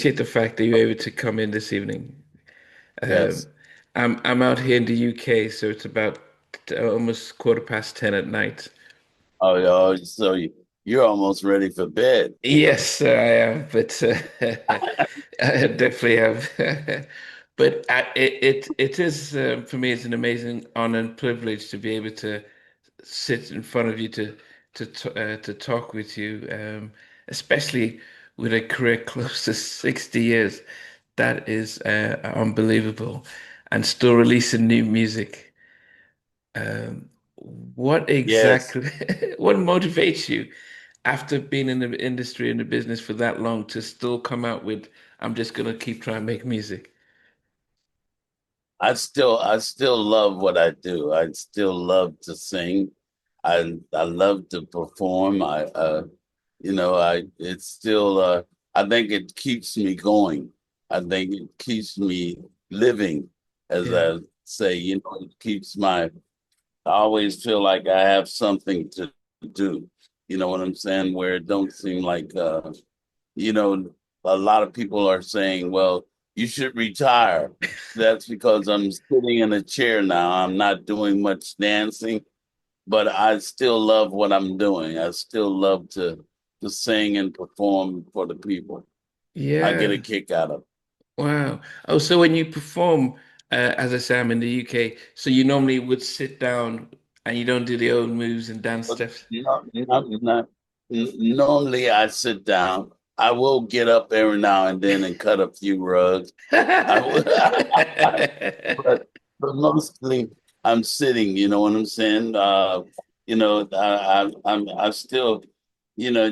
appreciate the fact that you're able to come in this evening. Um, Yes. I'm out here in the UK, so it's about almost 10:15 at night. Oh, yeah. You're almost ready for bed. Yes, I am, but I definitely have. But it is for me, it's an amazing honor and privilege to be able to sit in front of you to talk with you, especially with a career close to 60 years. That is unbelievable, and still releasing new music. Um, what Yes. exactly, what motivates you after being in the industry and the business for that long to still come out with, I'm just gonna keep trying to make music? I still love what I do. I still love to sing. I love to perform. It's still I think it keeps me going. I think it keeps me living, as Yeah, I say, it keeps I always feel like I have something to do. You know what I'm saying? Where it don't seem like you know, a lot of people are saying, well, you should retire. That's because I'm sitting in a chair now. I'm not doing much dancing, but I still love what I'm doing. I still love to sing and perform for the people. I get a yeah. kick out of it. Wow. Oh, so when you perform, as I say, I'm in the UK, so you normally would sit down and you don't do the old moves and dance But steps. normally I sit down. I will get up every now and then and cut a few rugs. I will, but mostly I'm sitting. You know what I'm saying? I still, you know,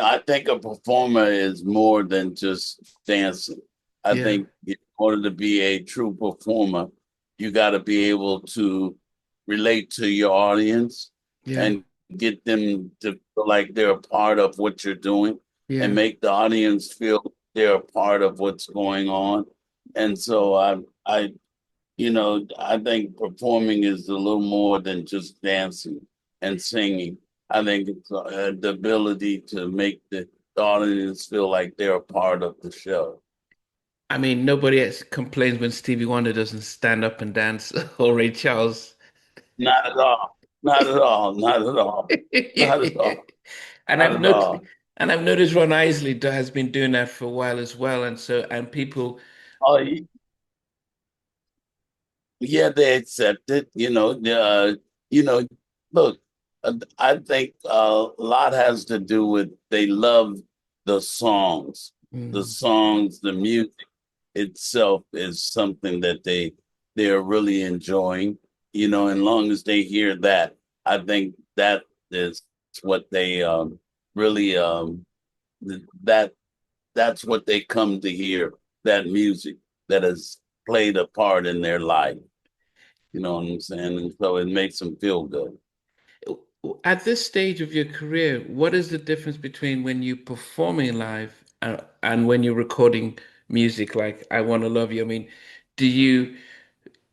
I think a performer is more than just dancing. I Yeah, think in order to be a true performer, you got to be able to relate to your audience yeah, and get them to feel like they're a part of what you're doing and yeah. make the audience feel they're a part of what's going on. And so I think performing is a little more than just dancing and singing. I think it's the ability to make the audience feel like they're a part of the show. I mean, nobody else complains when Stevie Wonder doesn't stand up and dance or Ray Charles. Not at all. Not at all. Not at all. Not at all. And Not I've at noticed, all. and I've noticed Ron Isley has been doing that for a while as well. And so, and people, Oh, yeah, they accept it. You know. Look, I think a lot has to do with they love the songs. The mm, songs, the music itself is something that they're really enjoying. And long as they hear that, I think that is what they really that that's what they come to hear. That music that has played a part in their life. You know what I'm saying? And so it makes them feel good. at this stage of your career, what is the difference between when you're performing live and when you're recording music like I Want to Love You? I mean, do you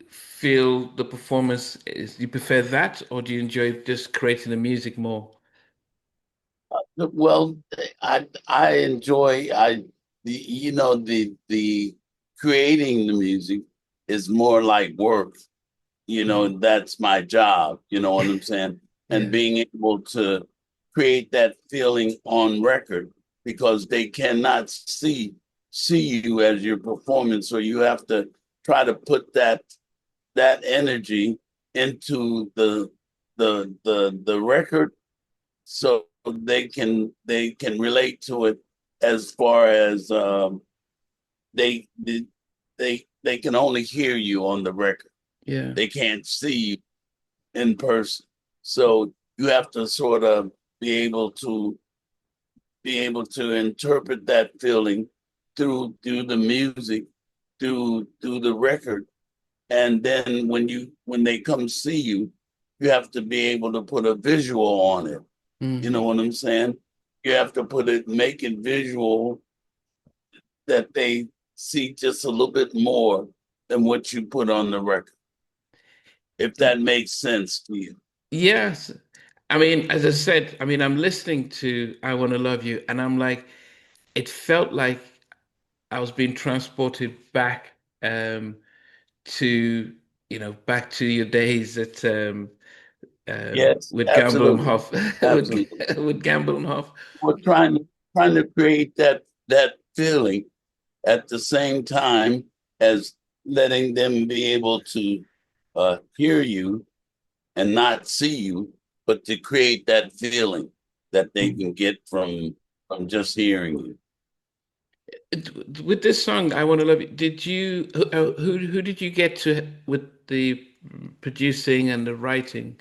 feel the performance is, you prefer that or do you enjoy just creating the music more? Well, I enjoy the creating the music is more like work. Mm, That's my job. You know what I'm saying? And yeah, being able to create that feeling on record because they cannot see you as you're performing, so you have to try to put that energy into the record so they can relate to it as far as they they can only hear you on the record. yeah. They can't see you in person. So you have to sort of be able to be able to interpret that feeling through the music, through the record. And then when they come see you, you have to be able to put a visual on it. You know Mm. what I'm saying? You have to make it visual that they see just a little bit more than what you put on the record, if that makes sense to you. Yes. I mean, as I said, I mean, I'm listening to I Want to Love You, and I'm like, it felt like I was being transported back to back to your days at Yes, with Gamble and absolutely, Hoff absolutely. with Gamble and Hoff. We're trying to create that feeling at the same time as letting them be able to hear you and not see you, but to create that feeling that they Mm. can get from just hearing you. With this song, I Want to Love You, did you who did you get to with the producing and the writing?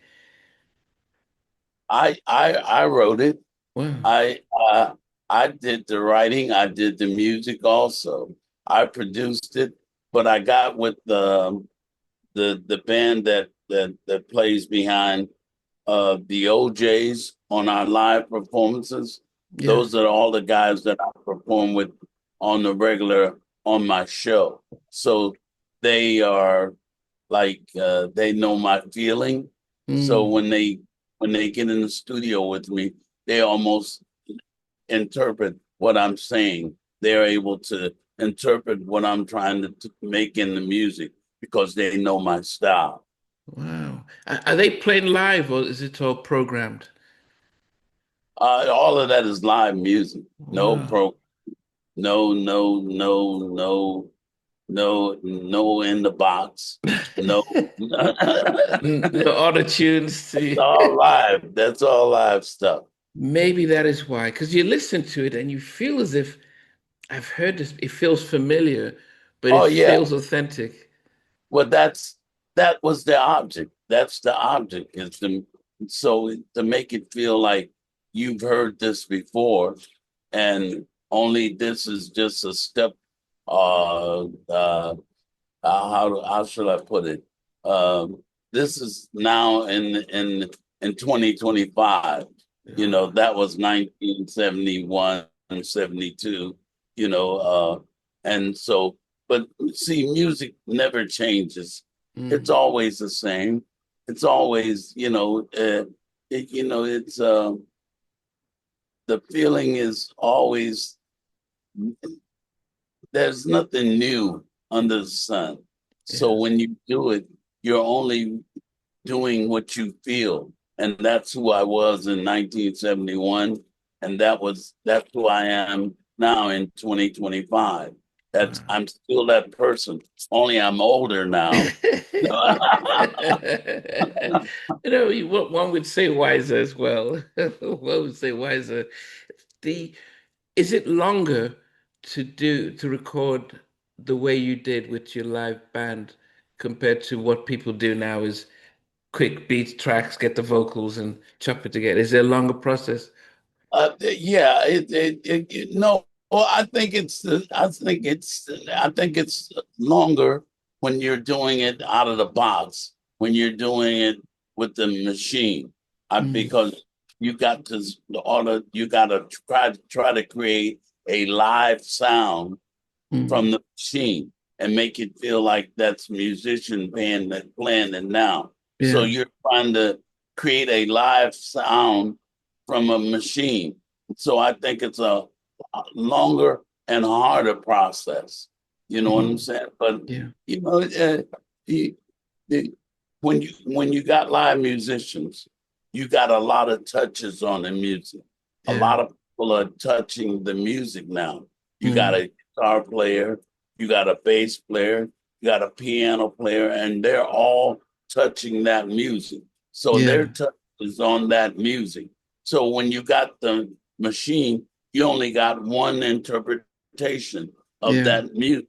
I wrote it. Wow. I uh, I did the writing. I did the music also. I produced it, but I got with the band that plays behind the OJs on our live performances. Yeah. Those are all the guys that I perform with on the regular on my show. So they are like they know my feeling. So Mm. when they get in the studio with me, they almost interpret what I'm saying. They're able to interpret what I'm trying to make in the music because they know my style. Wow. Are they playing live or is it all programmed? All of that is live music. No Wow. pro, no in the box. No, The auto tunes it's to all live. That's all live stuff. maybe that is why, because you listen to it and you feel as if I've heard this, it feels familiar, but it Oh yeah. feels authentic. Well, that was the object. That's the object is to make it feel like you've heard this before, and only this is just a step. How should I put it? This is now in 2025. You know, Oh, that was 1971, 72. You know, and so, but see, music never changes. It's mm, always the same. It's always, it's the feeling is always there's nothing new under the sun. So yeah. when you do it, you're only doing what you feel. And that's who I was in 1971. And that's who I am now in 2025. That's Wow. I'm still that person, only I'm older now. What one would say wiser as well. One would say wiser. The Is it longer to record the way you did with your live band compared to what people do now is quick beat tracks, get the vocals and chop it together? Is there a longer process? Yeah, no. Well, I think it's longer when you're doing it out of the box, when you're doing it with the machine, Mm, because you got to you got to try to create a live sound mm, from the machine and make it feel like that's musician band that playing it now. So yeah. you're trying to create a live sound from a machine. So I think it's a longer and harder process. You know what I'm Mm, saying? But yeah. you know, you, the, when you got live musicians, you got a lot of touches on the music. A Yeah. lot of people are touching the music now. You got Mm, a guitar player, you got a bass player, you got a piano player, and they're all touching that music. So their yeah. touch is on that music. So when you got the machine, you only got one interpretation of Yeah. that music.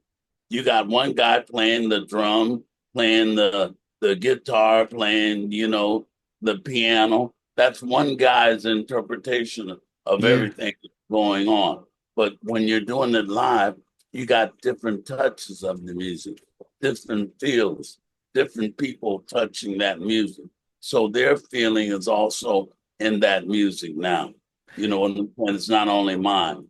You got one guy playing the drum, playing the guitar, playing, the piano. That's one guy's interpretation of Yeah. everything going on. But when you're doing it live, you got different touches of the music, different feels, different people touching that music. So their feeling is also in that music now. You know, and it's not only mine.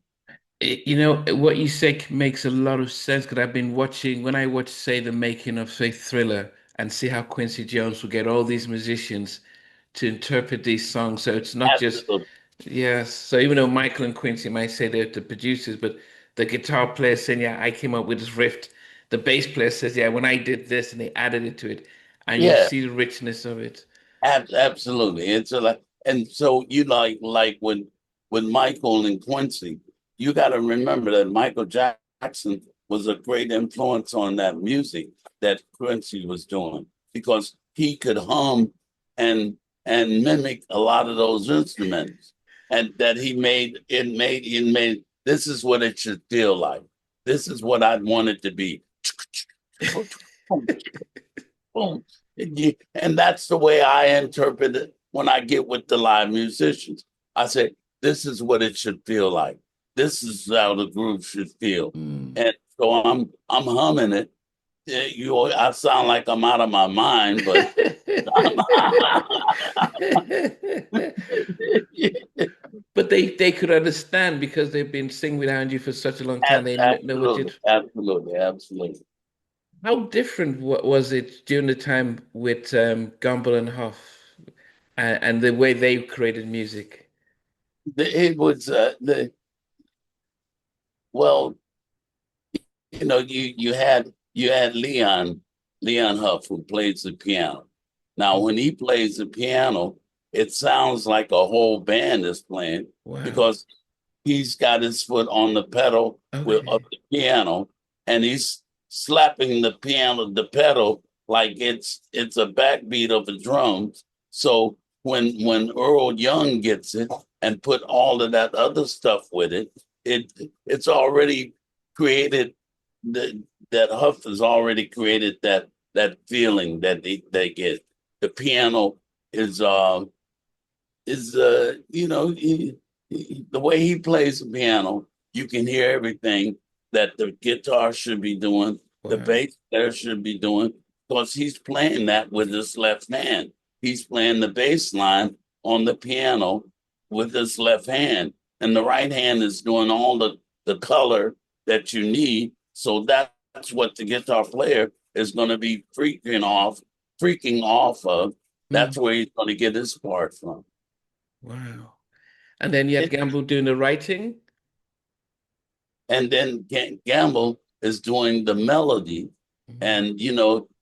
What you say makes a lot of sense because I've been watching, when I watch, say, the making of, say, Thriller and see how Quincy Jones will get all these musicians to interpret these songs. So it's not just Absolutely. Yes. So even though Michael and Quincy might say they're the producers, but the guitar player saying, "Yeah, I came up with this riff." The bass player says, "Yeah, when I did this," and they added it to it, and you Yeah, see the richness of it. absolutely. It's a like, and so you like when Michael and Quincy, you got to remember that Michael Jackson was a great influence on that music that Quincy was doing because he could hum and mimic a lot of those instruments, and that he made. This is what it should feel like. This is what I'd want it to be. Boom. And that's the way I interpret it when I get with the live musicians. I say, this is what it should feel like. This is how the groove should feel. Mm. And so I'm humming it. I sound like I'm out of my mind, but But they could understand because they've been singing behind you for such a long time. They know what you. absolutely, absolutely, absolutely. How different was it during the time with Gumbel and Huff and the way they created music? It was the well, you had Leon Huff who plays the piano. Now, when he plays the piano, it sounds like a whole band is playing Wow. because he's got his foot on the pedal of Okay. the piano, and he's slapping the pedal like it's a backbeat of the drums. So when Earl Young gets it and put all of that other stuff with it, it's already created that that Huff has already created that feeling that they get. The piano is the way he plays the piano, you can hear everything that the guitar should be doing, the Wow. bass player should be doing, because he's playing that with his left hand. He's playing the bass line on the piano with his left hand, and the right hand is doing all the color that you need. So that's what the guitar player is going to be freaking off of. That's Mm. where he's going to get his part from. Wow. And then you had It, Gamble doing the writing. and then Gamble is doing the melody, Mm. and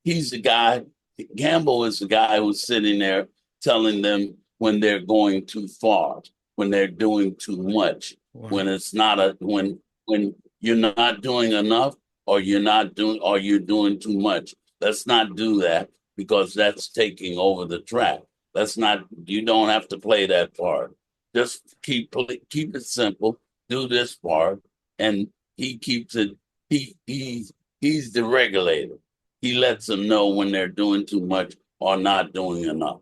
he's the guy. Gamble is the guy who's sitting there telling them when they're going too far, when they're doing too much, when Wow. it's not a when you're not doing enough, or you're doing too much. Let's not do that because that's taking over the track. Let's not. You don't have to play that part. Just keep it simple. Do this part, and he keeps it. He's the regulator. He lets them know when they're doing too much or not doing enough.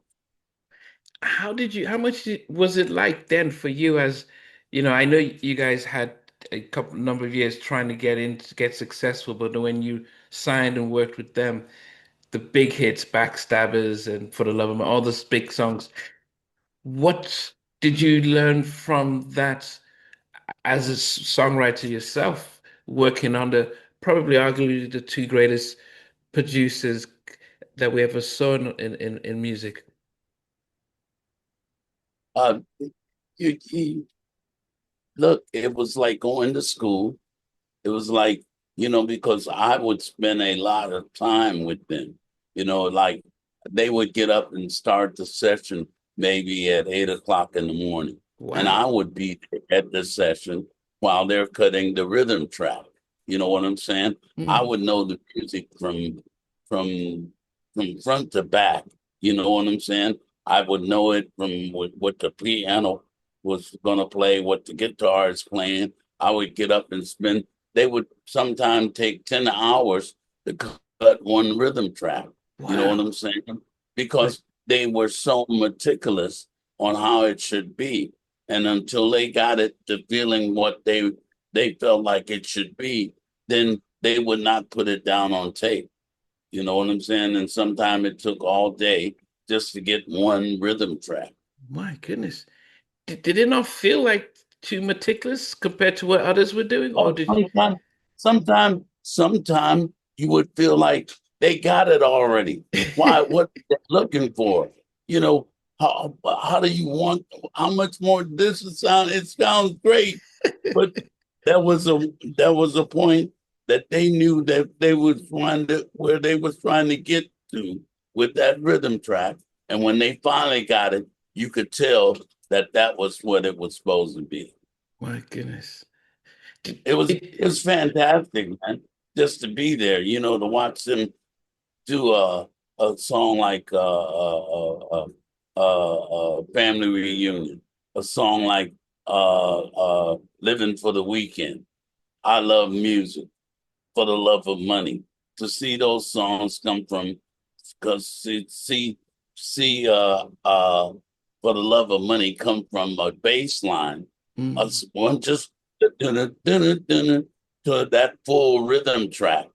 How much was it like then for you as, I know you guys had a couple number of years trying to get in to get successful, but when you signed and worked with them, the big hits, Backstabbers and For the Love of Me, all those big songs, what did you learn from that as a songwriter yourself, working under probably arguably the two greatest producers that we ever saw in music? Uh, you look, it was like going to school. It was like, because I would spend a lot of time with them. Like they would get up and start the session maybe at 8 o'clock in the morning. And Wow. I would be at the session while they're cutting the rhythm track. You know what I'm saying? I Mm. would know the music from from front to back. You know what I'm saying? I would know it from what the piano was gonna play, what the guitar is playing. I would get up and spend they would sometimes take 10 hours to cut one rhythm track. You know what Wow. I'm saying? But Because they were so meticulous on how it should be. And until they got it to feeling what they felt like it should be, then they would not put it down on tape. You know what I'm saying? And sometimes it took all day just to get one rhythm track. my goodness. Did it not feel like too meticulous compared to what others were doing? Or Oh, did sometime you would feel like they got it already. Why? What they're looking for? You know, how do you want? How much more this would sound? It sounds great, but there was a there was a point that they knew that they was trying to where they was trying to get to with that rhythm track, and when they finally got it, you could tell that that was what it was supposed to be. My goodness. It was fantastic, man, just to be there. You know, to watch them do a song like Family Reunion, a song like Living for the Weekend. I love music for the love of money. To see those songs come from, because see for the love of money come from a bass line, Mm, one just to that full rhythm track,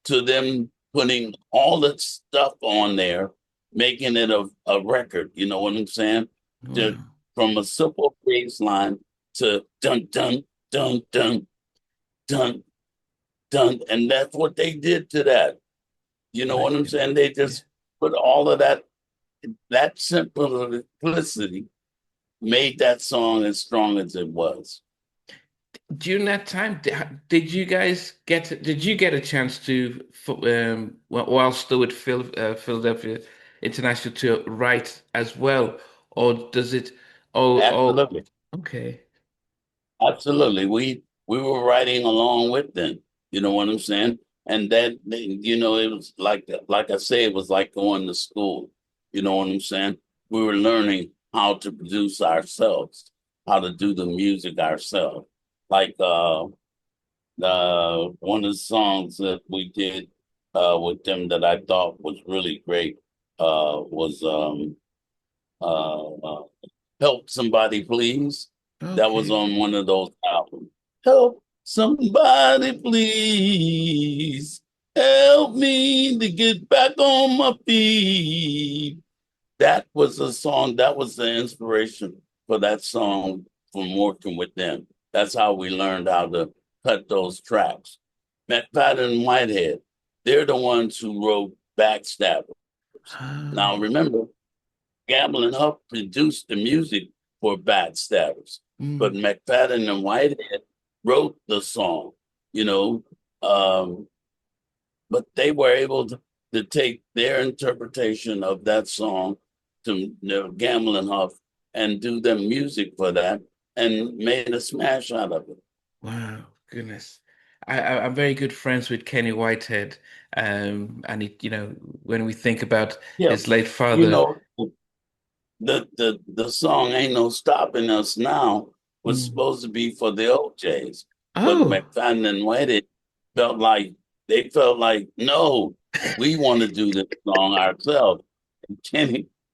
to them putting all that stuff on there, making it a record. You know what I'm saying? To, wow. from a simple bass line to dun dun dun dun dun done, and that's what they did to that. You know My what I'm goodness. saying? They Yeah. just put all of that simplicity made that song as strong as it was. During that time, did you guys did you get a chance to, while still with Philadelphia International, to write as well? Or does it, oh, Absolutely. okay. Absolutely. We were writing along with them. You know what I'm saying? And that you know, it was like I say, it was like going to school. You know what I'm saying? We were learning how to produce ourselves, how to do the music ourselves. Like one of the songs that we did with them that I thought was really great was uh, Help Somebody Please. That was Okay. on one of those albums. Help somebody please. Help me to get back on my feet. That was a song, that was the inspiration for that song from working with them. That's how we learned how to cut those tracks. McFadden and Whitehead, they're the ones who wrote Backstabber. Now Ah, remember, Gamble and Huff produced the music for Backstabbers, but mm, McFadden and Whitehead wrote the song, you know, um, but they were able to take their interpretation of that song to, you know, Gamble and Huff and do the music for that and made a smash out of it. wow, goodness. I'm very good friends with Kenny Whitehead. And when we think about Yeah, his late you father, know, the song "Ain't No Stopping Us Now" was mm, supposed to be for the OJs, but oh, McFadden and Whited felt like felt like no, we want to do this song ourselves.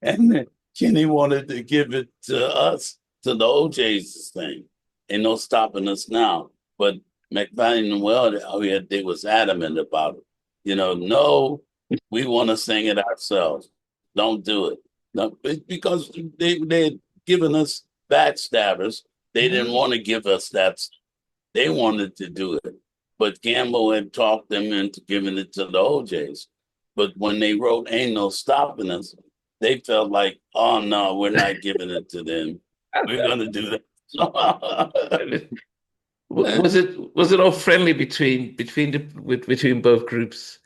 And Kenny wanted to give it to us, to the OJs to sing. Ain't no stopping us now. But McFadden and Whited, oh yeah, they was adamant about it. You know, no, we want to sing it ourselves. Don't do it. No, because they had given us backstabbers. They didn't oh, want to give us that. They wanted to do it. But Gamble had talked them into giving it to the OJs. But when they wrote Ain't No Stopping Us, they felt like, oh no, we're not giving it to them. We're gonna do that. Was it all friendly between both groups?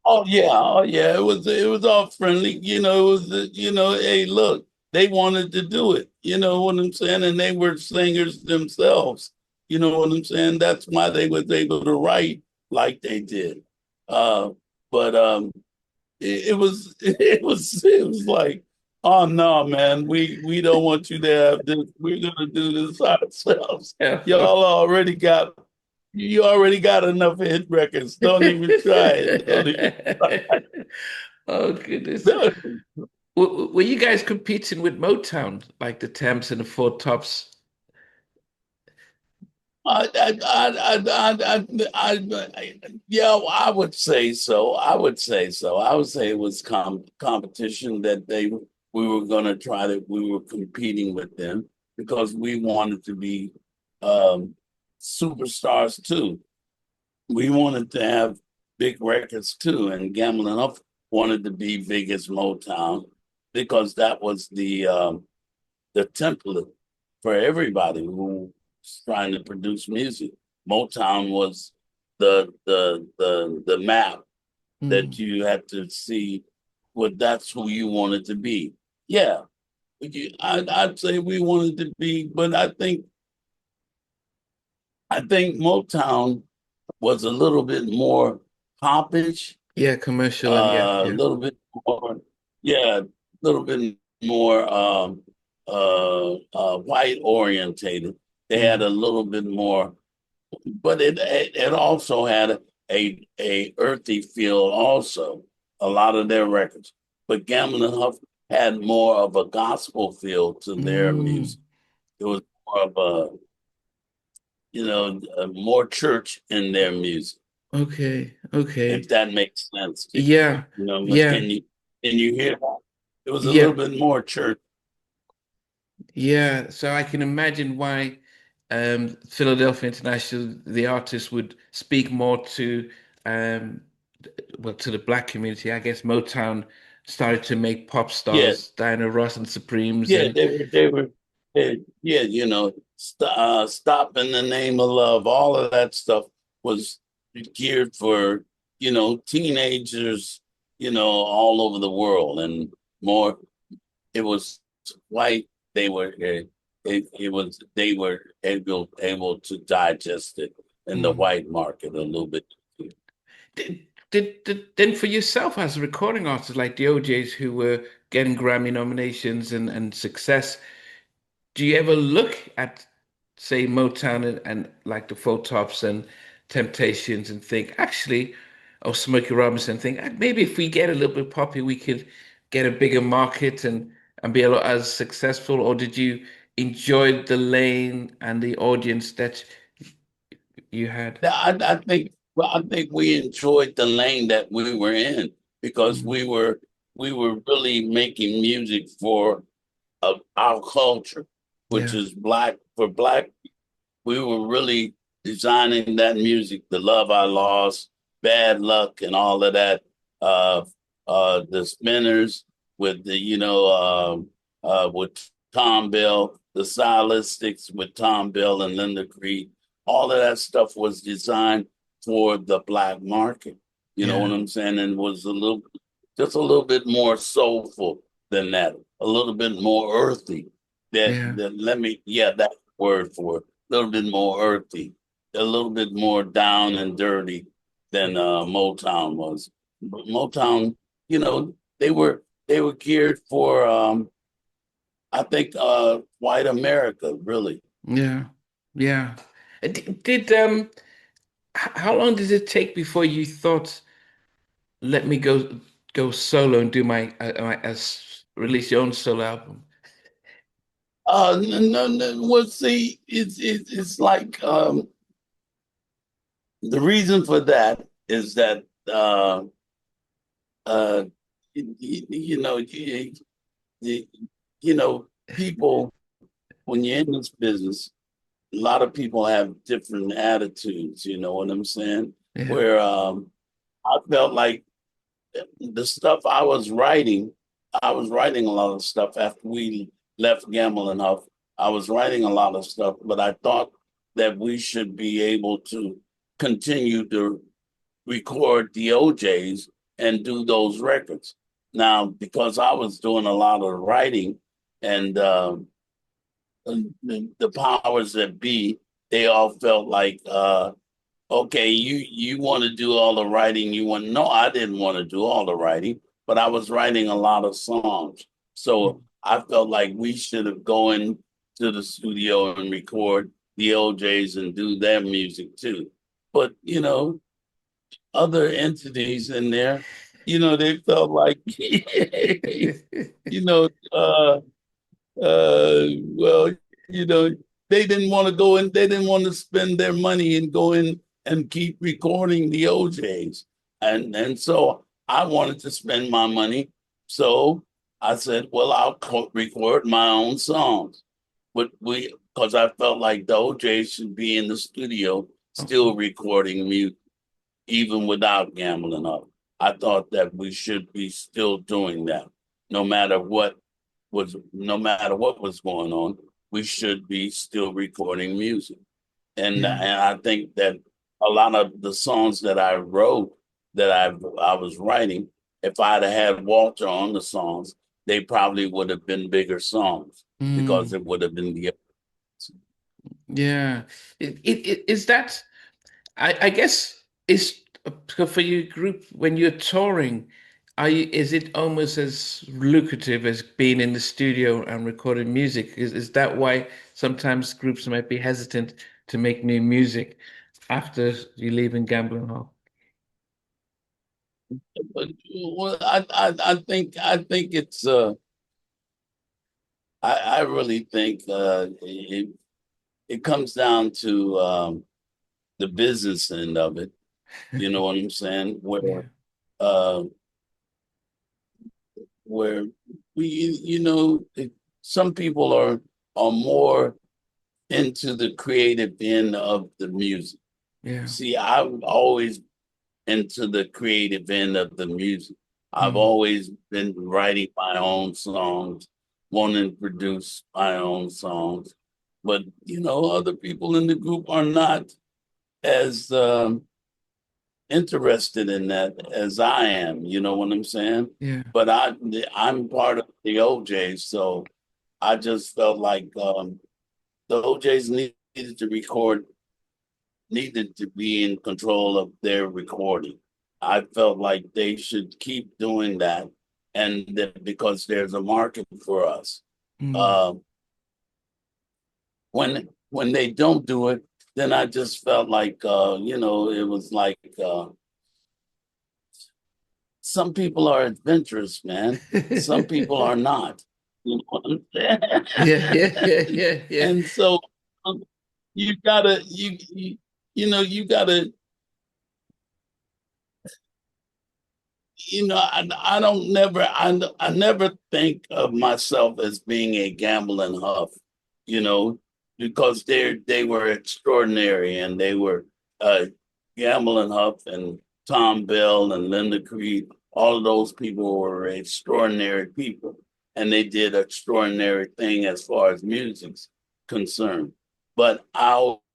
Oh yeah, it was all friendly. You know, it was you know, hey, look, they wanted to do it. You know what I'm saying? And they were singers themselves. You know what I'm saying? That's why they was able to write like they did. Uh, but it was it was like, oh no, man, we don't want you to have this. We're gonna do this ourselves. Yeah. Y'all already got you already got enough hit records. Don't even try it. Don't even Oh goodness. try it. Were you guys competing with Motown, like the Temps and the Four Tops? Yeah, I would say so. I would say so. I would say it was competition that we were going to try to, we were competing with them because we wanted to be um, superstars too. We wanted to have big records too, and Gambling Up wanted to be big as Motown. because that was the template for everybody who was trying to produce music. Motown was the map that Mm. you had to see what that's who you wanted to be. Yeah, I'd say we wanted to be, but I think Motown was a little bit more popish, Yeah, commercial and yeah, a yeah. little bit more, yeah, a little bit more white orientated. They had Mm. a little bit more, but it also had a earthy feel also. A lot of their records, but Gamble and Huff had more of a gospel feel to their Mm. music. It was more of a more church in their music, Okay, if okay. that makes sense to you. Yeah, But yeah, can you hear that? It was a little yeah, bit more church. yeah. So I can imagine why Philadelphia International, the artist, would speak more to um well to the black community. I guess Motown started to make pop Yeah, stars, Diana Ross and Supremes, yeah, and yeah, stop in the name of love. All of that stuff was geared for, teenagers, all over the world, and more. It was white. They were it was they were able to digest it in the mm. white market a little bit. Then for yourself as a recording artist like the OJs who were getting Grammy nominations and success, do you ever look at, say, Motown and like the Four Tops and Temptations and think, actually, or Smokey Robinson, think maybe if we get a little bit poppy, we could get a bigger market and be a lot as successful? Or did you enjoy the lane and the audience that you had? I think we enjoyed the lane that we were in because Mm, we were really making music for our culture, which yeah, is black for black. We were really designing that music, the love I lost, bad luck, and all of that. Uh, the Spinners with with Tom Bell, the Stylistics with Tom Bell and Linda Creed. All of that stuff was designed for the black market. You know what yeah, I'm saying? And was just a little bit more soulful than that, a little bit more earthy. yeah, That's the word for it, a little bit more earthy, a little bit more down and dirty than Motown was. But Motown, they were geared for I think white America, really. yeah, yeah. Did how long did it take before you thought, let me go solo and do release your own solo album? No, no, no. Well, see, it's like the reason for that is that uh, you, you know, people when you're in this business, a lot of people have different attitudes. You know what I'm saying? Yeah, Where I felt like the stuff I was writing a lot of stuff after we left Gamble and Huff. I was writing a lot of stuff, but I thought that we should be able to continue to record the OJs and do those records. Now, because I was doing a lot of writing and the powers that be, they all felt like okay, you want to do all the writing. No, I didn't want to do all the writing, but I was writing a lot of songs. So I felt like we should have gone to the studio and record the OJs and do their music too. But other entities in there, they felt like you know, well, you know, they didn't want to go in, they didn't want to spend their money and go in and keep recording the OJs. And so I wanted to spend my money. So I said, well, I'll record my own songs. But because I felt like the OJs should be in the studio still recording music, even without gambling up. I thought that we should be still doing that. no matter what was going on, we should be still recording music. Yeah. And I think that a lot of the songs that I wrote that I was writing, if I'd have had Walter on the songs, they probably would have been bigger songs because Mm, it would have been the yeah. Is that, I guess, is for your group when you're touring, is it almost as lucrative as being in the studio and recording music? Is that why sometimes groups might be hesitant to make new music after you leave in Gambling Hall? but well, I think it's I really think it comes down to the business end of it. You know what I'm saying? Yeah, Uh, where you know some people are more into the creative end of the music. yeah. See, I've always into the creative end of the music. I've Mm, always been writing my own songs, wanting to produce my own songs. But you know, other people in the group are not as interested in that as I am. You know what I'm saying? yeah. But I'm part of the OJs, so I just felt like the OJs needed to record, needed to be in control of their recording. I felt like they should keep doing that, and that because there's a market for us. Mm, Um, when they don't do it, then I just felt like you know it was like some people are adventurous, man. Some people are not. You know what I'm yeah, yeah, yeah, saying? yeah, yeah. And so um, you gotta you know you gotta you know, I don't never I never think of myself as being a gambling huff, you know, because they were extraordinary and they were uh gambling huff and Tom Bell and Linda Creed, all of those people were extraordinary people and they did extraordinary thing as far as music's concerned. But I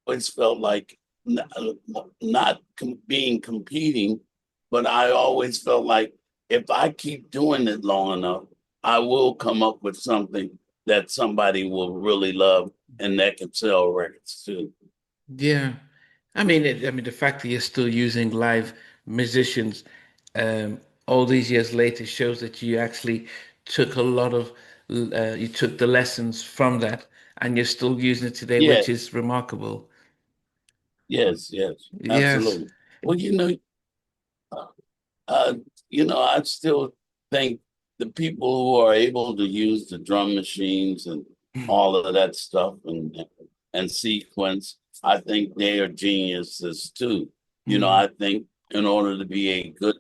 always felt like not being competing, but I always felt like if I keep doing it long enough, I will come up with something that somebody will really love and that can sell records too. Yeah. I mean, the fact that you're still using live musicians, all these years later shows that you actually took a lot of, you took the lessons from that and you're still using it today, Yeah, which is remarkable. yes, Yes. absolutely. Well, Uh, I still think the people who are able to use the drum machines and all of that stuff and sequence, I think they are geniuses too. Mm, I think in order to be a good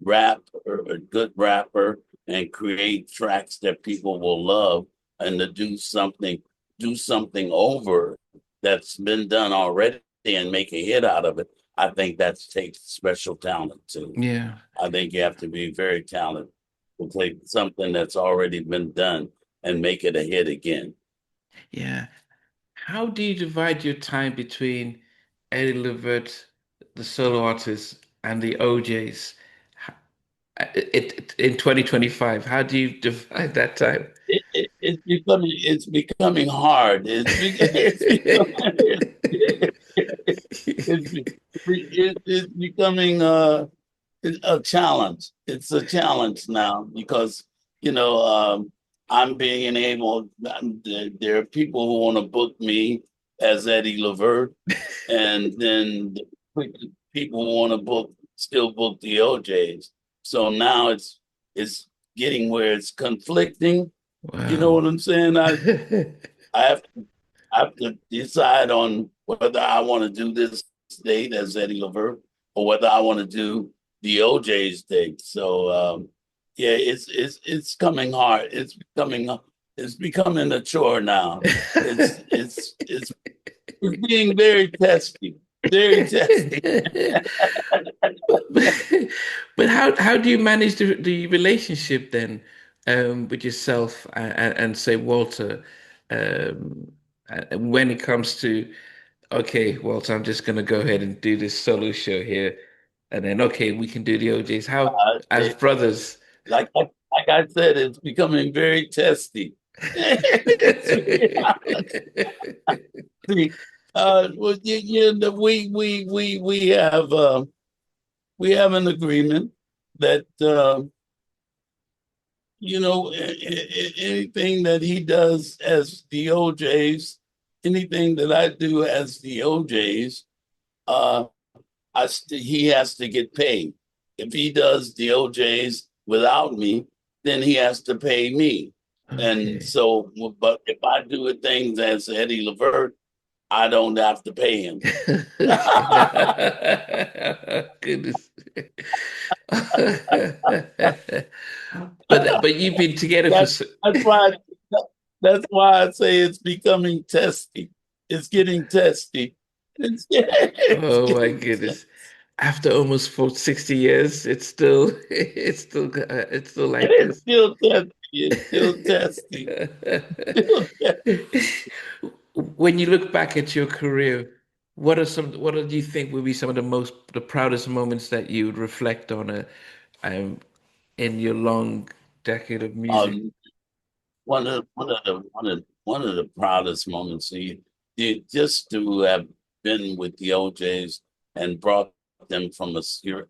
a good rapper and create tracks that people will love and to do something over that's been done already and make a hit out of it, I think that takes special talent too. yeah. I think you have to be very talented to take something that's already been done and make it a hit again. Yeah. How do you divide your time between Eddie Levert, the solo artist, and the OJs? In 2025, how do you divide that time? It's becoming hard. It's becoming it's becoming a challenge. It's a challenge now because you know I'm being able. There are people who want to book me as Eddie Levert, and then people who want to still book the OJs. So now it's getting where it's conflicting. You know Wow. what I'm saying? I have I have to decide on whether I want to do this date as Eddie Levert or whether I want to do the OJ's date. So yeah, it's coming hard. It's becoming a chore now. It's being very testy, very testy. But, but how do you manage the relationship then with yourself and say, Walter, when it comes to, okay, Walter, I'm just going to go ahead and do this solo show here. And then, okay, we can do the OJs. How, as It, brothers, like I said, it's becoming very testy. It's reality. Well, we have an agreement that anything that he does as the OJs, anything that I do as the OJs, uh, he has to get paid. If he does the OJs without me, then he has to pay me. And okay. so, but if I do things as Eddie Levert, I don't have to pay him. Goodness. But you've been together for That, so, that's why that's why I say it's becoming testy. It's getting testy. It's oh my getting goodness. After almost for 60 years, it's still it's still like it's this. still testy. It's still testy. Still testy. When you look back at your career, what do you think would be some of the proudest moments that you would reflect on um, in your long decade of music? Um, one of the proudest moments just to have been with the OJs and brought them from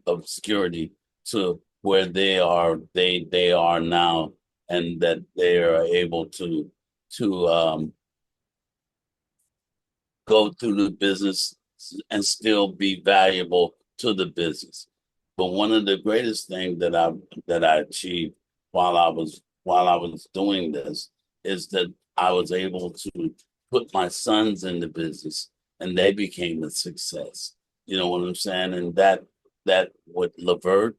obscurity to where they are now, and that they are able to go through the business and still be valuable to the business. But one of the greatest things that I achieved while I was doing this is that I was able to put my sons in the business and they became a success. You know what I'm saying? And that with Levert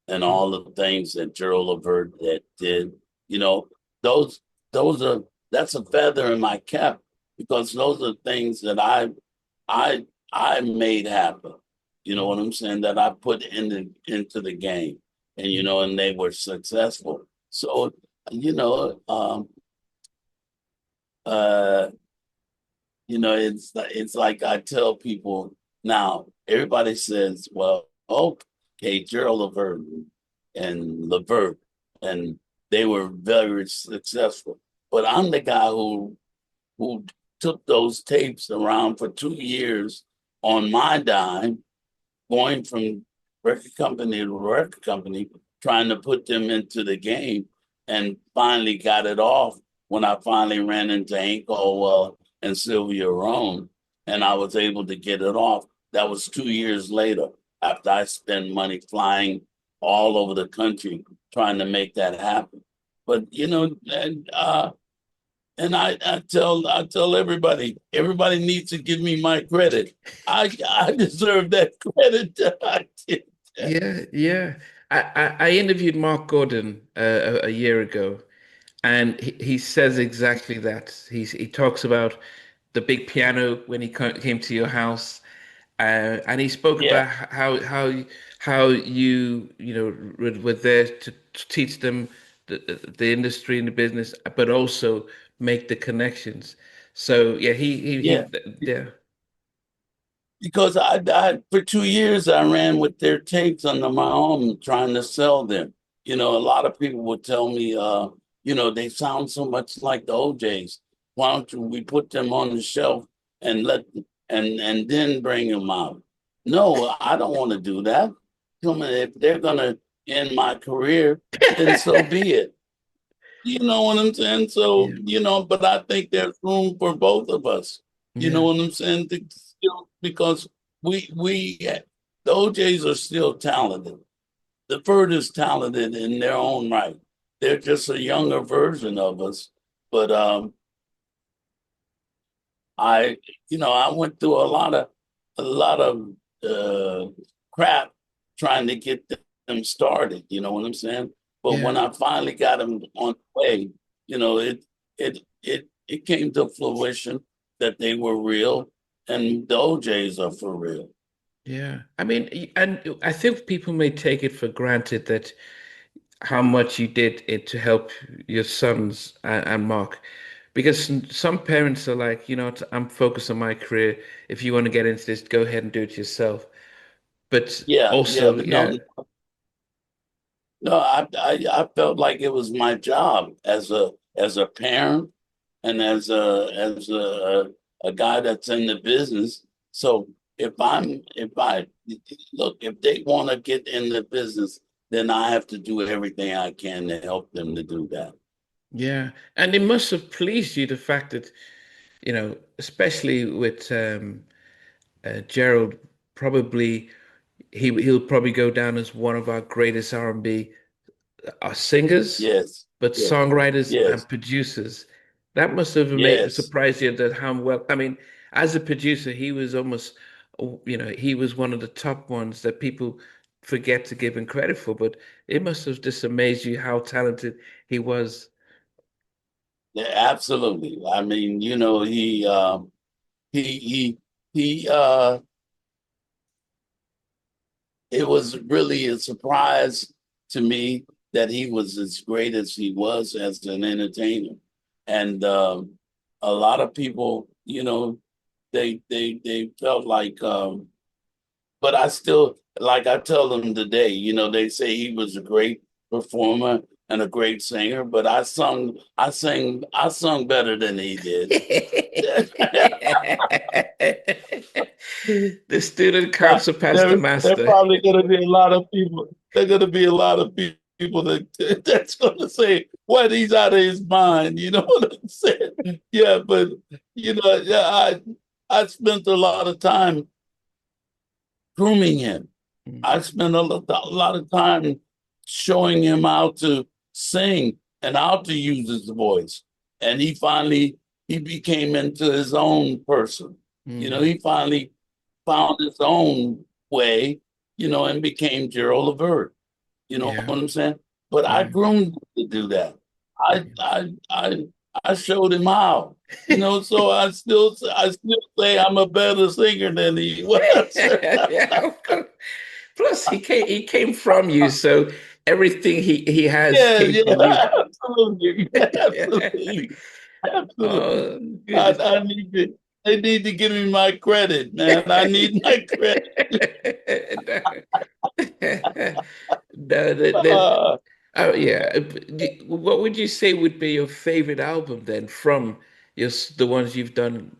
and all the things that Gerald Levert that did, you know, those those are that's a feather in my cap because those are things that I I made happen. You know what I'm saying? That I put into the game, and and they were successful. So you know, uh, it's like I tell people now. Everybody says, "Well, okay, Gerald Levert and Levert, and they were very successful." But I'm the guy who took those tapes around for 2 years on my dime, going from record company to record company, trying to put them into the game, and finally got it off when I finally ran into Hank Caldwell and Sylvia Rome, and I was able to get it off. That was 2 years later after I spent money flying all over the country trying to make that happen. But and I tell everybody needs to give me my credit. I deserve that credit. I did that. Yeah, yeah. I interviewed Mark Gordon a year ago, and he says exactly that. He talks about the big piano when he came to your house, and he spoke Yeah, about how you know were there to teach them the industry and the business, but also make the connections. So yeah, yeah. yeah, Because I for 2 years I ran with their tapes under my arm trying to sell them. A lot of people would tell me, they sound so much like the OJs. Why don't we put them on the shelf and and then bring them out? No, I don't want to do that. Come on, if they're gonna end my career, then so be it. You know what I'm saying? So, yeah, but I think there's room for both of us. You know yeah, what I'm saying? Because we the OJs are still talented. The Bird is talented in their own right. They're just a younger version of us. But I, I went through a lot of crap trying to get them started. You know what I'm saying? But when yeah, I finally got them on the way, it came to fruition that they were real, and the OJs are for real. yeah. I mean, and I think people may take it for granted that. how much you did it to help your sons and Mark. Because some parents are like, I'm focused on my career. If you want to get into this, go ahead and do it yourself. But Yeah, yeah, also, but yeah, no, I felt like it was my job as a parent and as a guy that's in the business. So if I look, if they want to get in the business, then I have to do everything I can to help them to do that. yeah. And it must have pleased you the fact that, especially with Gerald, probably he'll probably go down as one of our greatest R&B singers, Yes, but yes, songwriters yes, and producers. That must have made yes. surprised you that how well. I mean, as a producer, he was almost, he was one of the top ones that people forget to give him credit for. But it must have just amazed you how talented he was. Yeah, absolutely. I mean, he he he it was really a surprise to me that he was as great as he was as an entertainer. And a lot of people, they felt like but I still, like I tell them today, they say he was a great performer and a great singer, but I sung better than he did. The student can't Now, surpass the there master. probably going to be a lot of people. There are going to be a lot of people that's going to say, "What, he's out of his mind." You know what I'm saying? Yeah, but yeah, I spent a lot of time grooming him. I spent a lot of time showing him how to sing and how to use his voice. And he became into his own person. Mm, He finally found his own way, and became Gerald Levert. You know yeah, what I'm saying? But I yeah. groomed him to do that. I showed him how. So I still say I'm a better singer than he was. Yeah, of course. Plus, he came from you, so everything he has Yeah, came from yeah, you. absolutely, absolutely, absolutely. Oh, goodness. I need to. They need to give me my credit, man. I need my credit. No, Uh, oh yeah. What would you say would be your favorite album then from the ones you've done?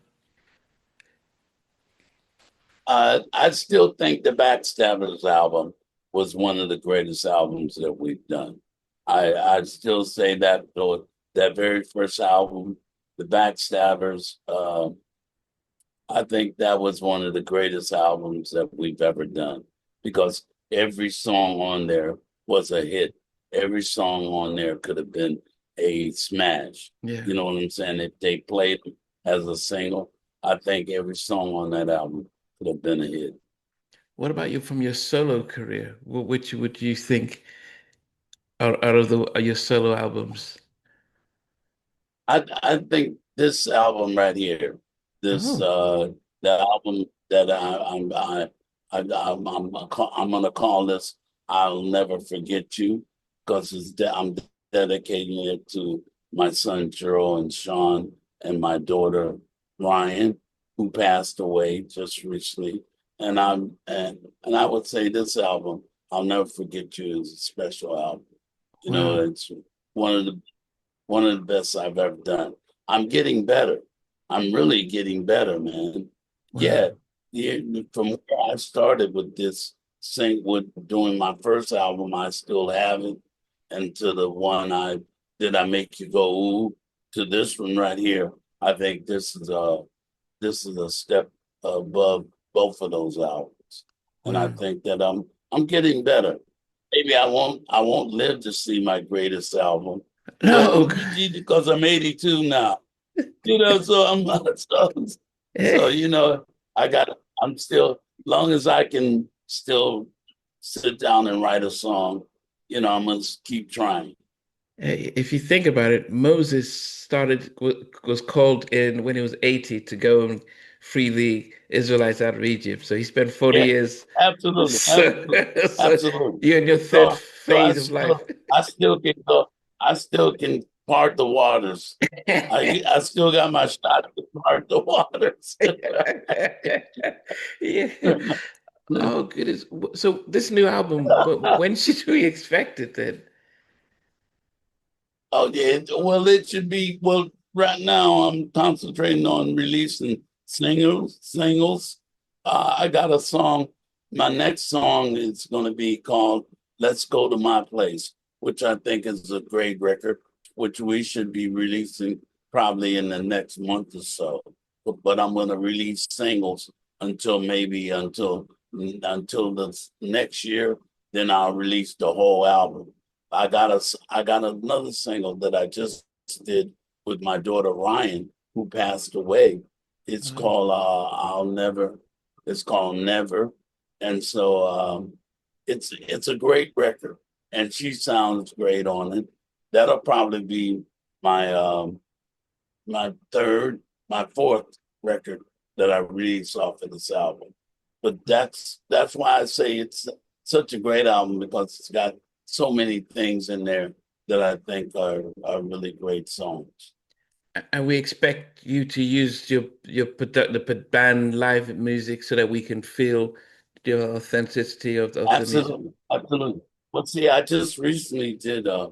I still think the Backstabbers album was one of the greatest albums that we've done. I still say that though that very first album, the Backstabbers. I think that was one of the greatest albums that we've ever done because every song on there was a hit. Every song on there could have been a smash. Yeah. You know what I'm saying? If they played it as a single, I think every song on that album could have been a hit. What about you from your solo career? Which would you think out of your solo albums? I think this album right here, this Oh, the album that I'm gonna call this "I'll Never Forget You" because I'm dedicating it to my son Gerald and Sean and my daughter Ryan, who passed away just recently. And I would say this album, "I'll Never Forget You," is a special album. wow. It's one of the one of the best I've ever done. I'm getting better. I'm really getting better, man. Wow. Yeah, yeah. From where I started with this sing with doing my first album, I still have it, and to the one I did I make you go ooh to this one right here. I think this is a step above both of those albums, and I Wow. think that I'm getting better. Maybe I won't live to see my greatest album, well, No. because I'm 82 now, so so Eh, I got I'm still long as I can still sit down and write a song, I'm gonna keep trying. if you think about it, Moses was called in when he was 80 to go and free the Israelites out of Egypt. So he spent 40 Yeah, years. absolutely, So, absolutely, so absolutely. you're in your third So, so phase of life. I still can go. I still can part the waters. I still got my shot to part the waters. Yeah. Oh, goodness. So this new album, when should we expect it then? Oh yeah, well it should be. Well, right now I'm concentrating on releasing singles. I got a song. My next song is going to be called "Let's Go to My Place," which I think is a great record, which we should be releasing probably in the next month or so. But I'm going to release singles until maybe until the next year. Then I'll release the whole album. I got another single that I just did with my daughter Ryan, who passed away. It's Wow. called I'll Never. It's called Never, and so it's a great record, and she sounds great on it. That'll probably be my my third, my fourth record that I release off of this album. But that's why I say it's such a great album because it's got so many things in there that I think are really great songs. And we expect you to use the band live music so that we can feel the authenticity of the music. Absolutely, absolutely. But see, I just recently did a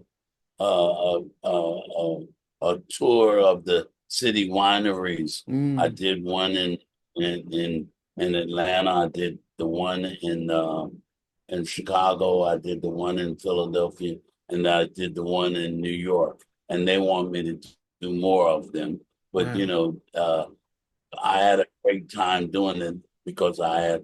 tour of the city wineries. I Mm, did one in in Atlanta. I did the one in Chicago. I did the one in Philadelphia, and I did the one in New York. And they want me to do more of them. But wow. I had a great time doing it because I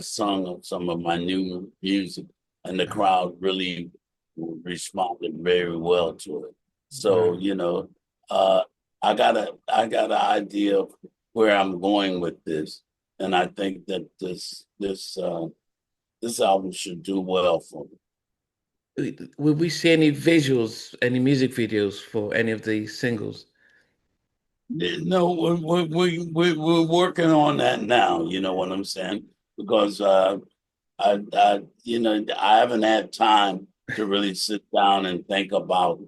sung some of my new music and the Wow. crowd really responded very well to it. So, Wow. uh I got an idea of where I'm going with this. And I think that this album should do well for me. Will we see any visuals, any music videos for any of the singles? No, we're working on that now, you know what I'm saying? Because I haven't had time to really sit down and think about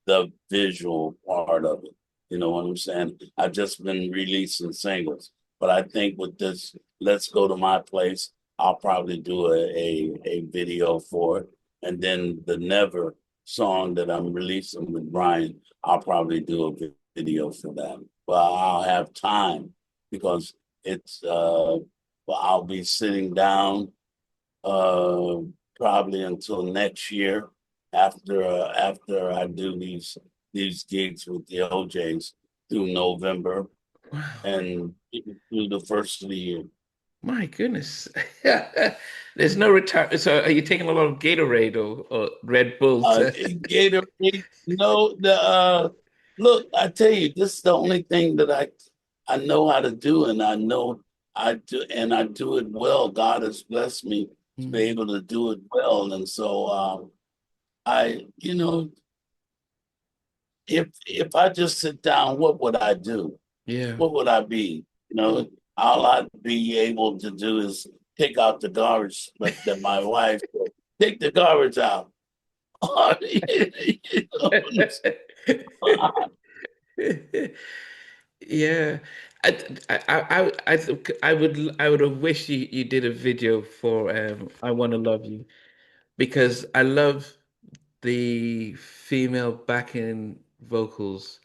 the visual part of it. You know what I'm saying? I've just been releasing singles, but I think with this, let's go to my place. I'll probably do a video for it, and then the Never song that I'm releasing with Brian, I'll probably do a video for that. Well, I'll have time because it's well, I'll be sitting down uh, probably until next year after I do these gigs with the OJs through November Wow. and through the first of the year. My goodness. There's no retire. So are you taking a lot of Gatorade or Red Bull to Gatorade, no, the look, I tell you, this is the only thing that I know how to do, and I know I do it well. God has blessed me to be Mm, able to do it well, and so I, if I just sit down, what would I do? yeah. What would I be? All I'd be able to do is take out the garbage, like that my wife said, take the garbage out. You know what I'm saying? Yeah. I would have wished you did a video for I Wanna Love You because I love the female backing vocals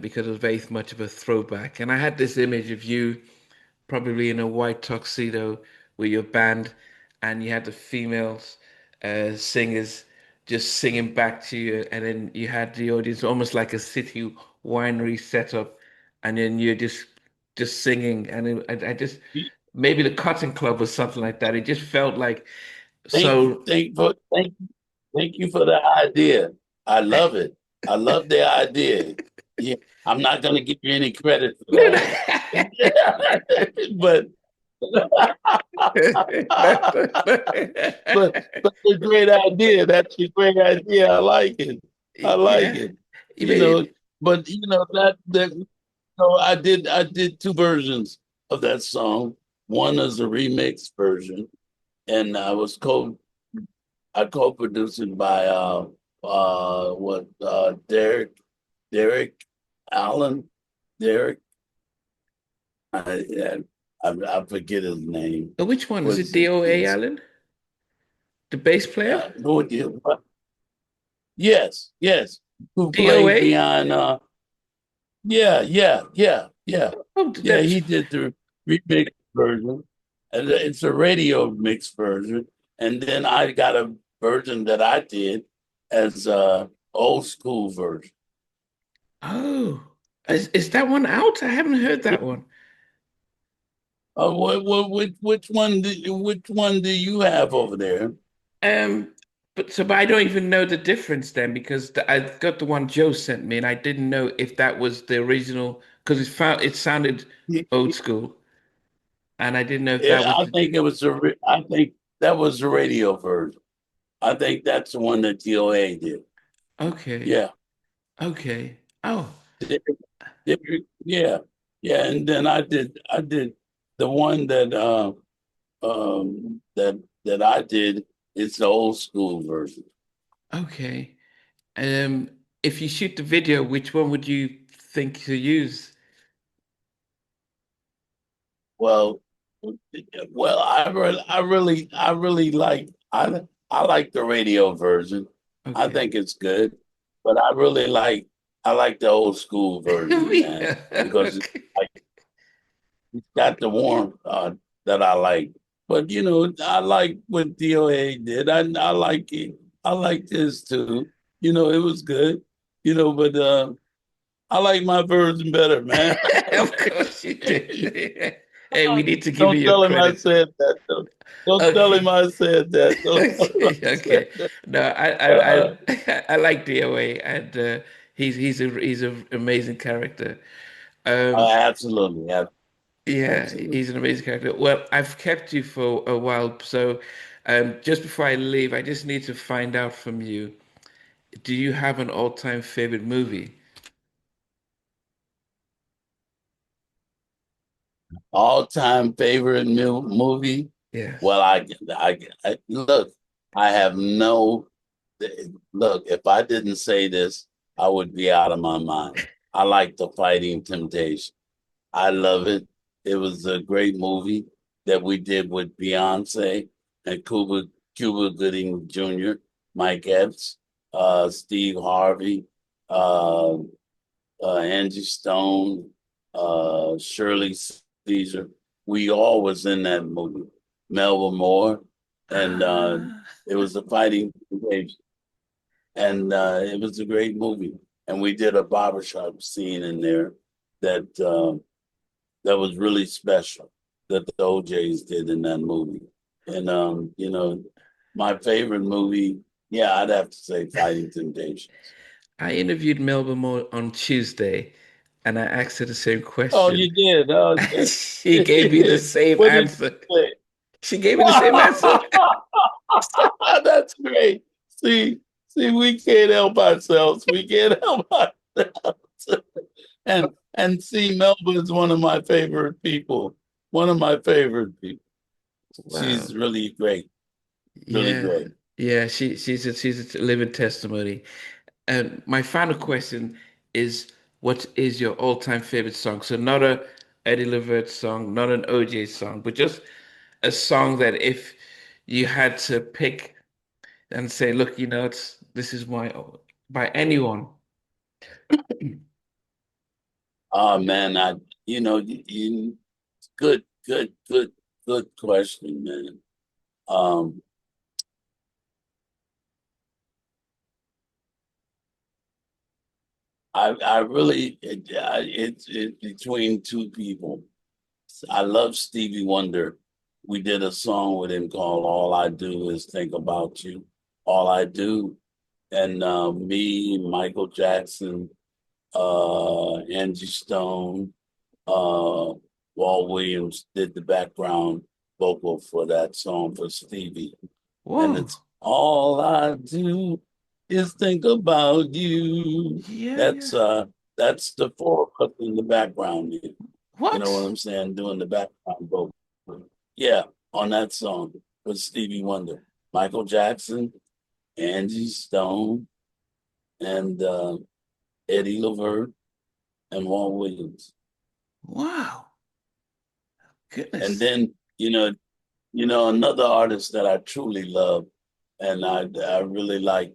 because it was very much of a throwback. And I had this image of you probably in a white tuxedo with your band, and you had the females singers just singing back to you, and then you had the audience almost like a city winery setup, and then you're just singing, and I just maybe the Cotton Club or something like that. It just felt like so. Thank you for the idea. I love it. I love the idea. Yeah, I'm not going to give you any credit for that, but but a great idea. That's a great idea. I like it. I like Yeah, it. you You made know, it. but that So I did two versions of that song. One is a remix version, and I co-produced it by what Derek Allen Derek I forget his name. Which one? Is it Was DOA it's Allen, the bass player? Lord, yes, yes, who plays DOA? behind Oh, yeah, that's he did the remix version, and it's a radio mix version, and then I got a version that I did as a old school version. oh, is that one out? I haven't heard that one. Which one do you have over there? Um, but I don't even know the difference then because I got the one Joe sent me and I didn't know if that was the original because it sounded old school and I didn't know if that Yeah, was I think that was the radio version. I think that's the one that DOA did. okay, Yeah. okay. Oh, Yeah. Yeah. And then I did the one that I did, it's the old school version. okay. Um, if you shoot the video, which one would you think to use? Well, well, I really like I like the radio version. I Okay. think it's good, but I like the old school version, man, Yeah, because okay. it's got the warmth that I like. But I like what DOA did. I like it. I like this too. It was good. But I like my version better, man. Of course you did. Hey, we need to give you Don't your tell him I credit. said that. Don't tell him Okay. I said that. Don't tell him I Okay, said okay. that. No, Uh, I like DOA and he's an amazing character. Um, absolutely, yeah, absolutely. he's an amazing character. Well, I've kept you for a while, so just before I leave, I just need to find out from you, do you have an all-time favorite movie? All-time favorite movie. Yes. Well, I look. I have no look. If I didn't say this, I would be out of my mind. I like The Fighting Temptation. I love it. It was a great movie that we did with Beyonce and Cuba Gooding Jr., Mike Epps, Steve Harvey, uh, Angie Stone, Shirley Caesar. We all was in that movie. Melba Moore, and Ah, it was a fighting game, and it was a great movie. And we did a barbershop scene in there that that was really special that the OJs did in that movie. And my favorite movie, yeah, I'd have to say Fighting Temptations. I interviewed Melba Moore on Tuesday and I asked her the same Oh, question. you did. Oh, She gave me the same what did answer. you say? She gave me the same answer. That's great. See, we can't help ourselves. We can't help ourselves. And see, Melba is one of my favorite people. One of my favorite people. Wow. She's really great. Really Yeah. great. Yeah, she's a living testimony. And my final question is, what is your all-time favorite song? So not a Eddie Levert song, not an OJ song, but just a song that if you had to pick and say, look, this is my by anyone. Oh man, good, good question, man. Um, I really, it's between two people. I love Stevie Wonder. We did a song with him called "All I Do Is Think About You." All I do, and me, Michael Jackson, Angie Stone, uh, Walt Williams did the background vocal for that song for Stevie. And Whoa. it's all I do is think about you. Yeah, yeah. That's that's the four of us in the background. You know what What? I'm saying? Doing the background vocal. Yeah, on that song with Stevie Wonder, Michael Jackson, Angie Stone, and Eddie Levert and Walt Williams. Wow. And Goodness. then, another artist that I truly love and I really like,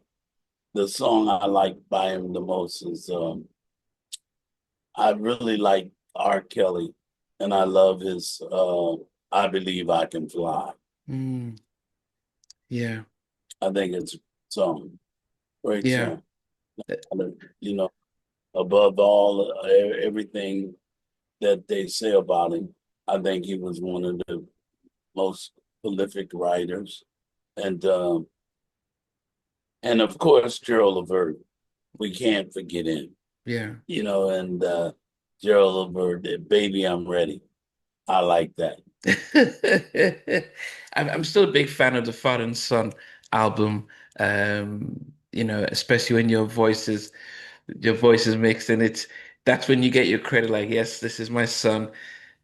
the song I like by him the most is I really like R. Kelly, and I love his I Believe I Can Fly. Mm, yeah. I think it's a song, great Yeah. song. You know, above all everything that they say about him, I think he was one of the most prolific writers, and of course Gerald Levert. We can't forget him, Yeah. and Gerald Levert, Baby, I'm Ready. I like that. I'm still a big fan of the Father and Son album. Especially when your voice is mixed and that's when you get your credit, like, yes, this is my son.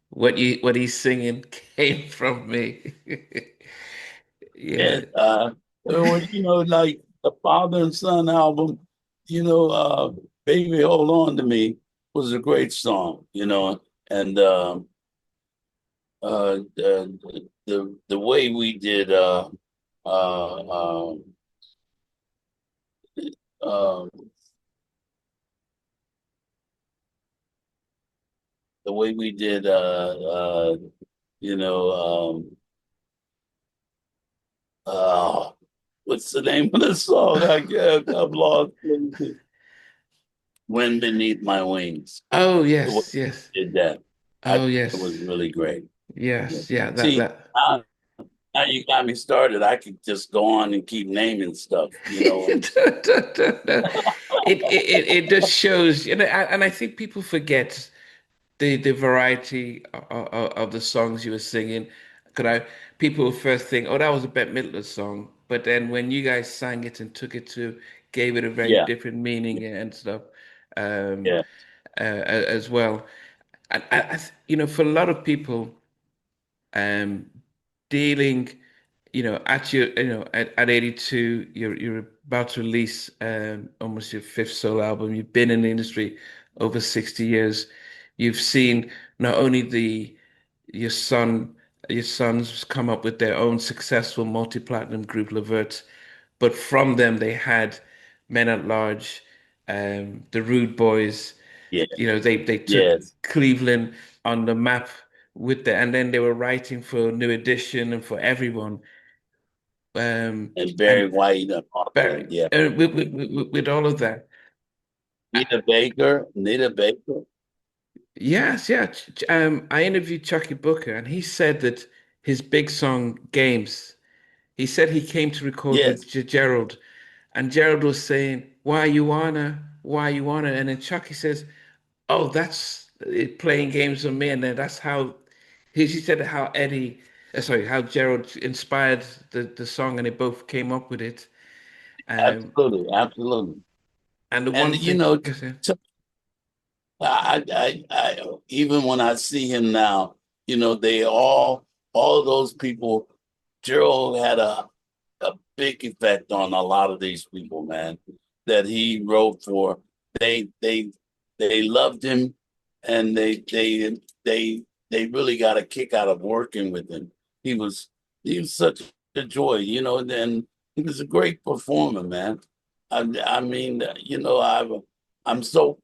What he's singing came from me. Yeah, Yeah. like the Father and Son album, Baby Hold On to Me was a great song, and the way we did uh, uh, the way we did you know uh, what's the name of the song? I've lost it. Wind Beneath My Wings. Oh The way yes, yes. we did that, I Oh think it was yes. really great. Yeah. Yes. Yeah. That See, that. now you got me started. I could just go on and keep naming stuff. You know what I'm saying? It just shows, and I think people forget the variety of the songs you were singing. Could I People first think, oh, that was a Bette Midler song, but then when you guys sang it and took it to gave it a very Yeah, different meaning and stuff, um, yeah, as well. And for a lot of people, um, dealing, at 82, you're about to release almost your fifth solo album. You've been in the industry over 60 years. You've seen not only the your son your sons come up with their own successful multi-platinum group, Levert, but from them they had Men at Large, the Rude Boys. yeah, They took yes. Cleveland on the map and then they were writing for New Edition and for everyone. And Barry And White and all that. Barry, Yeah. with all of that, Nita Baker. yes, yeah. I interviewed Chucky Booker, and he said that his big song "Games." He said he came to record with Yes, Gerald, and Gerald was saying, why you wanna?" And then Chucky says, "Oh, that's it, playing games with me." And then that's how he said how how Gerald inspired the song, and they both came up with it. Um, absolutely, absolutely. and the And one thing, yes, sir. even when I see him now, they all those people. Gerald had a big effect on a lot of these people, man, that he wrote for. They they they loved him, and they really got a kick out of working with him. He was he was such a joy, and he was a great performer, man. I mean, I'm so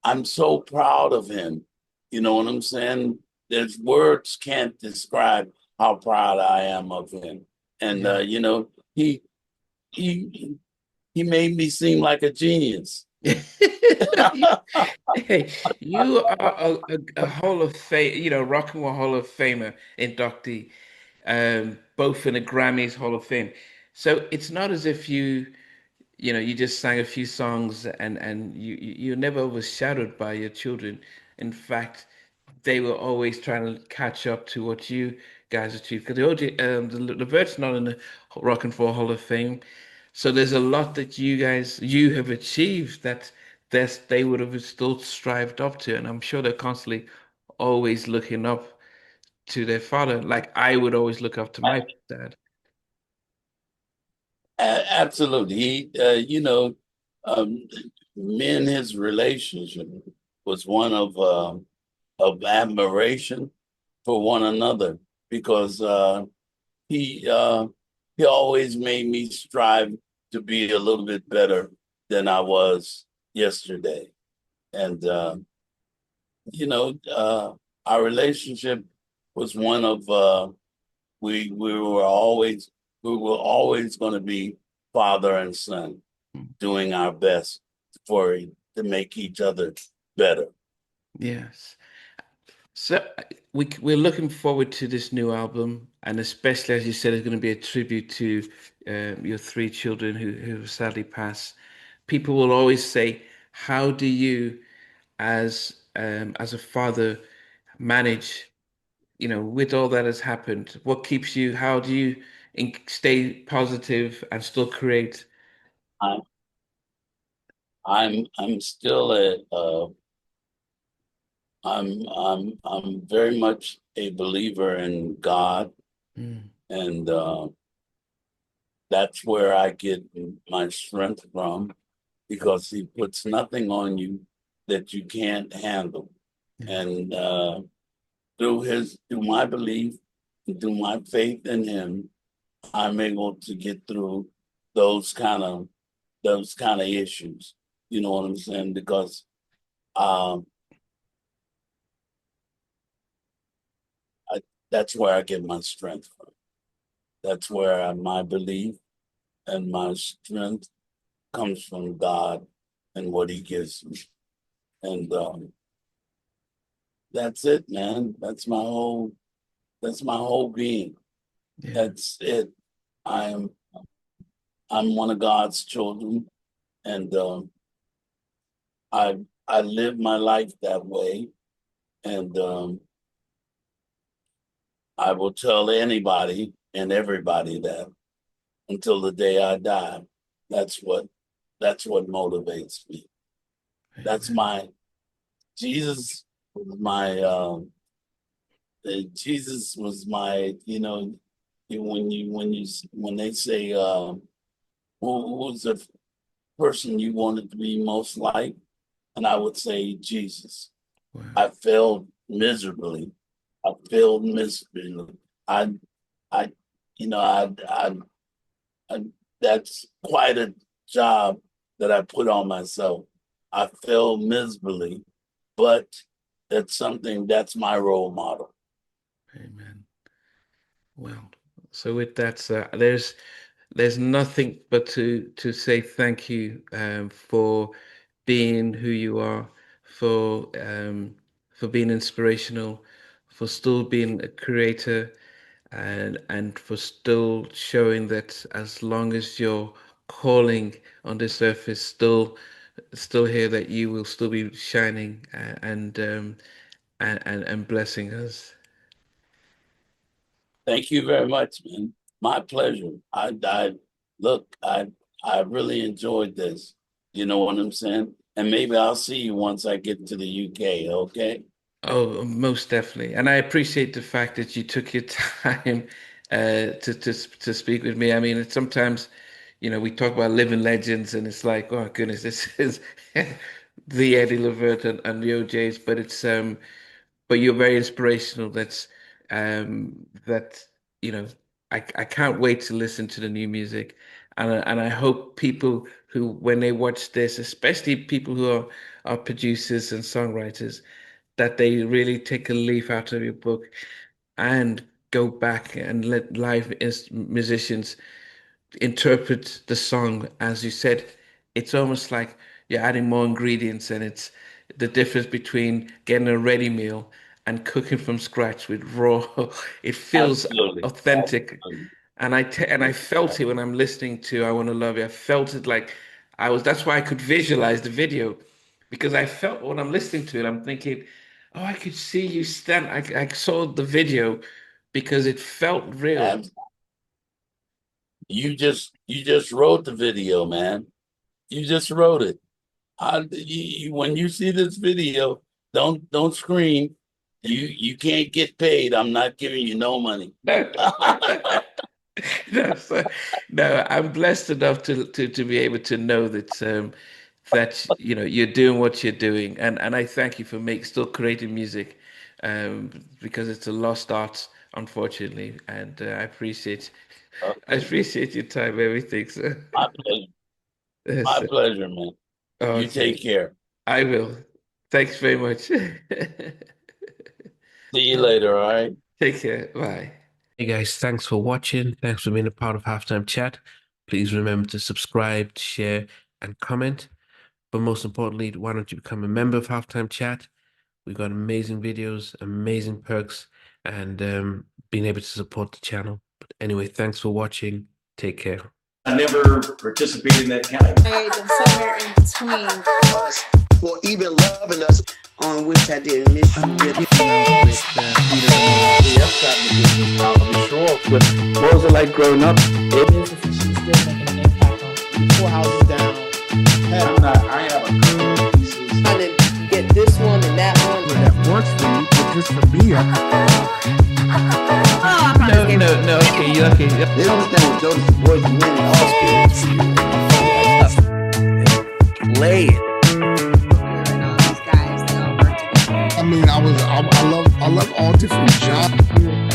I'm so proud of him. You know what I'm saying? There's words can't describe how proud I am of him. And Yeah. he he he made me seem like a genius. Hey, you are a Hall of Fame, Rock and Roll Hall of Famer inductee, both in the Grammys Hall of Fame. So it's not as if you just sang a few songs and you're never overshadowed by your children. In fact, they were always trying to catch up to what you guys achieved. Because the Vert's not in the Rock and Roll Hall of Fame, so there's a lot that you have achieved that they would have still strived up to. And I'm sure they're constantly always looking up to their father. Like I would always look up to my dad. Absolutely. Um, me and his relationship was one of admiration for one another because he uh, he always made me strive to be a little bit better than I was yesterday. And you know, our relationship was one of we we were always going to be father and son, doing our best for to make each other better. Yes. So we're looking forward to this new album, and especially as you said, it's going to be a tribute to your three children who sadly passed. People will always say, "How do you, as a father, manage, with all that has happened? What keeps you? How do you stay positive and still create?" I, I'm still I'm very much a believer in God, Mm, and that's where I get my strength from because He puts nothing on you that you can't handle, yeah, and through my belief, through my faith in Him, I'm able to get through those kind of those kind of issues. You know what I'm saying? Because um, I, that's where I get my strength from. That's where my belief and my strength comes from God and what He gives me. And that's it, man. That's my whole being. yeah, That's it. I'm I'm one of God's children, and I I live my life that way. And I will tell anybody and everybody that until the day I die. That's what that's what motivates me. That's amen. my Jesus was my Jesus was my when they say who was the person you wanted to be most like, and I would say Jesus. Wow, I failed miserably. I failed miserably. I I you know I that's quite a job that I put on myself. I failed miserably, but that's my role model. amen. Well, so with that, there's nothing but to say thank you for being who you are, for being inspirational, for still being a creator, and for still showing that as long as your calling on this earth is still here, that you will still be shining and blessing us. Thank you very much, man. My pleasure. I look, I really enjoyed this. You know what I'm saying? And maybe I'll see you once I get to the UK, okay? Oh, most definitely. And I appreciate the fact that you took your time to speak with me. I mean, it's sometimes, we talk about living legends and it's like, oh goodness, this is the Eddie Levert and the OJs, but you're very inspirational. That I can't wait to listen to the new music, and I hope people who when they watch this, especially people who are producers and songwriters, that they really take a leaf out of your book and go back and let musicians interpret the song. As you said, it's almost like you're adding more ingredients, and it's the difference between getting a ready meal and cooking from scratch with raw. It feels Absolutely. authentic, Absolutely. and I felt it when I'm listening to "I Want to Love You." I felt it like I was. That's why I could visualize the video, because I felt when I'm listening to it, I'm thinking, "Oh, I could see you stand." I saw the video because it felt real. Absolutely. You just wrote the video, man. You just wrote it. When you see this video, don't scream. You can't get paid. I'm not giving you no money. No, no, no. I'm blessed enough to be able to know that that you're doing what you're doing, and I thank you for still creating music, because it's a lost art, unfortunately, and I Okay. appreciate your time, everything. So, My pleasure. My so, pleasure, man. You take okay, care. I will. Thanks very much. See you later, all right? Take care. Bye. Hey guys, thanks for watching. Thanks for being a part of Halftime Chat. Please remember to subscribe, share, and comment. But most importantly, why don't you become a member of Halftime Chat? We've got amazing videos, amazing perks, and being able to support the channel. But anyway, thanks for watching. Take care. I never participated in that kind of. And somewhere in between us for even loving us, on which I did miss you with What was it like growing up? She's still making an impact on 4 houses down. I have a couple of pieces trying to get this one and that one. that works for you, but just for me, No. Okay, you okay? They don't understand what Joseph Boys and winning all spirits. play it. And all these guys, they all work together. I mean, I love all different genres.